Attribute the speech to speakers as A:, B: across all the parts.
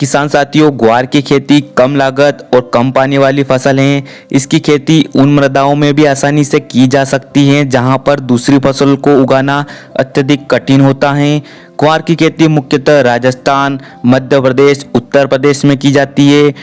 A: किसान साथियों, ग्वार की खेती कम लागत और कम पानी वाली फसल है। इसकी खेती उन मृदाओं में भी आसानी से की जा सकती है जहां पर दूसरी फसल को उगाना अत्यधिक कठिन होता है। ग्वार की खेती मुख्यतः राजस्थान, मध्य प्रदेश, उत्तर प्रदेश में की जाती है।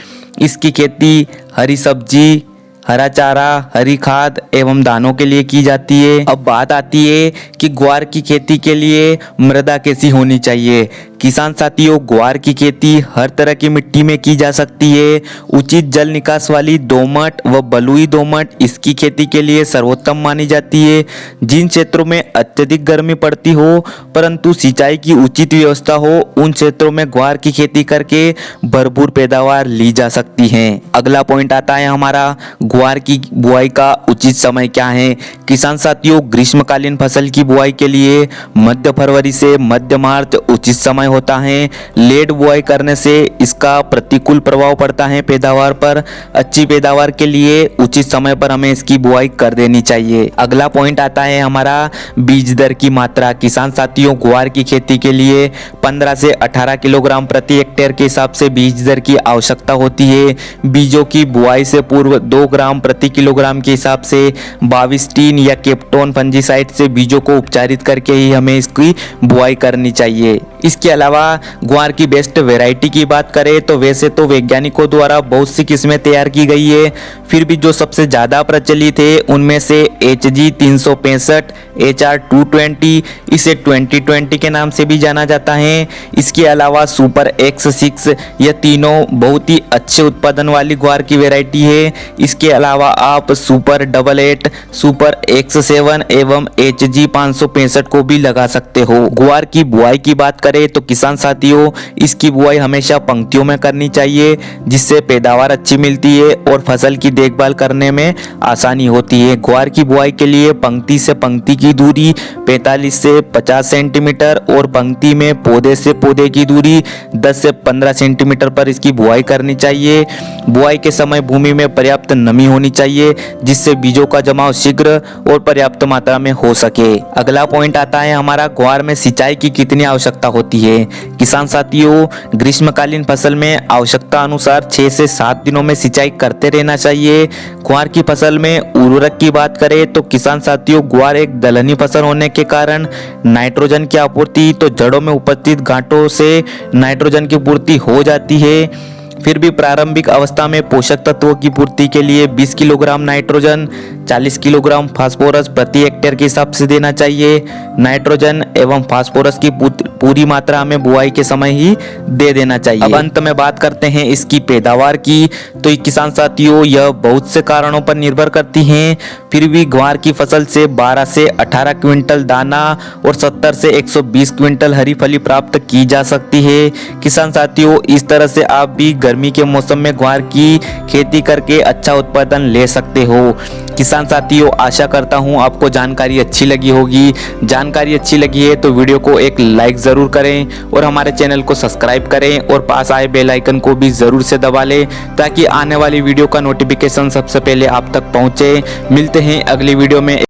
A: इसकी खेती हरी सब्जी, हरा चारा, हरी खाद एवं दानों के लिए की जाती है। अब बात आती है कि ग्वार की खेती के लिए मृदा कैसी होनी चाहिए। किसान साथियों, ग्वार की खेती हर तरह की मिट्टी में की जा सकती है। उचित जल निकास वाली दोमट व बलुई दोमट इसकी खेती के लिए सर्वोत्तम मानी जाती है। जिन क्षेत्रों में अत्यधिक गर्मी पड़ती हो परंतु सिंचाई की उचित व्यवस्था हो, उन क्षेत्रों में ग्वार की खेती करके भरपूर पैदावार ली जा सकती है। अगला पॉइंट आता है हमारा, ग्वार की बुआई का उचित समय क्या है। किसान साथियों, ग्रीष्मकालीन फसल की बुआई के लिए मध्य फरवरी से मध्य मार्च उचित समय होता है। लेट बुआई करने से इसका प्रतिकूल प्रभाव पड़ता है पैदावार पर। अच्छी पैदावार के लिए उचित समय पर हमें इसकी बुआई कर देनी चाहिए। अगला पॉइंट आता है हमारा, बीज दर की मात्रा। किसान साथियों, ग्वार की खेती के लिए 15 से 18 किलोग्राम प्रति हेक्टेयर के हिसाब से बीज दर की आवश्यकता होती है। बीजों की बुआई से पूर्व 2 ग्राम प्रति किलोग्राम के हिसाब से 22 या केप्टोन फंजीसाइड से बीजों को उपचारित करके ही हमें इसकी बुआई करनी चाहिए। इसके अलावा ग्वार की बेस्ट वैरायटी की बात करें तो वैसे तो वैज्ञानिकों द्वारा बहुत सी किस्में तैयार की गई है, फिर भी जो सबसे ज़्यादा प्रचलित है उनमें से HG 365, HR 220, इसे 2020 के नाम से भी जाना जाता है। इसके अलावा सुपर X6, यह तीनों बहुत ही अच्छे उत्पादन वाली ग्वार की वैरायटी है। इसके अलावा आप सुपर 88, सुपर X7 एवं HG 565 को भी लगा सकते हो। ग्वार की बुआई की बात करें तो किसान साथियों, इसकी बुआई हमेशा पंक्तियों में करनी चाहिए जिससे पैदावार अच्छी मिलती है और फसल की देखभाल करने में आसानी होती है। ग्वार की बुआई के लिए पंक्ति से पंक्ति की दूरी 45 से 50 सेंटीमीटर और पंक्ति में पौधे से पौधे की दूरी 10 से 15 सेंटीमीटर पर इसकी बुआई करनी चाहिए। बुआई के समय भूमि में पर्याप्त नमी होनी चाहिए जिससे बीजों का जमाव शीघ्र और पर्याप्त मात्रा में हो सके। अगला पॉइंट आता है हमारा, ग्वार में सिंचाई की कितनी आवश्यकता होती है। किसान साथियों, ग्रीष्मकालीन फसल में आवश्यकता अनुसार 6 से 7 दिनों में सिंचाई करते रहना चाहिए। ग्वार की फसल में उर्वरक की बात करें तो किसान साथियों, ग्वार एक दलहनी फसल होने के कारण नाइट्रोजन की आपूर्ति तो जड़ों में उपस्थित गांठों से नाइट्रोजन की पूर्ति हो जाती है। फिर भी प्रारंभिक अवस्था में पोषक तत्वों की पूर्ति के लिए 20 किलोग्राम नाइट्रोजन, 40 किलोग्राम फास्फोरस प्रति हेक्टेयर के हिसाब से देना चाहिए। नाइट्रोजन एवं फास्फोरस की पूरी मात्रा हमें बुआई के समय ही दे देना चाहिए। अब अंत में बात करते हैं इसकी पैदावार की, तो किसान साथियों, यह बहुत से कारणों पर निर्भर करती है। फिर भी ग्वार की फसल से 12 से 18 क्विंटल दाना और 70 से 120 क्विंटल हरी फली प्राप्त की जा सकती है। किसान साथियों, इस तरह से आप भी गर्मी के मौसम में ग्वार की खेती करके अच्छा उत्पादन ले सकते हो। किसान साथियों, आशा करता हूं आपको जानकारी अच्छी लगी होगी। जानकारी अच्छी लगी है तो वीडियो को एक लाइक ज़रूर करें और हमारे चैनल को सब्सक्राइब करें और पास आए बेल आइकन को भी ज़रूर से दबा लें ताकि आने वाली वीडियो का नोटिफिकेशन सबसे पहले आप तक पहुंचे। मिलते हैं अगली वीडियो में।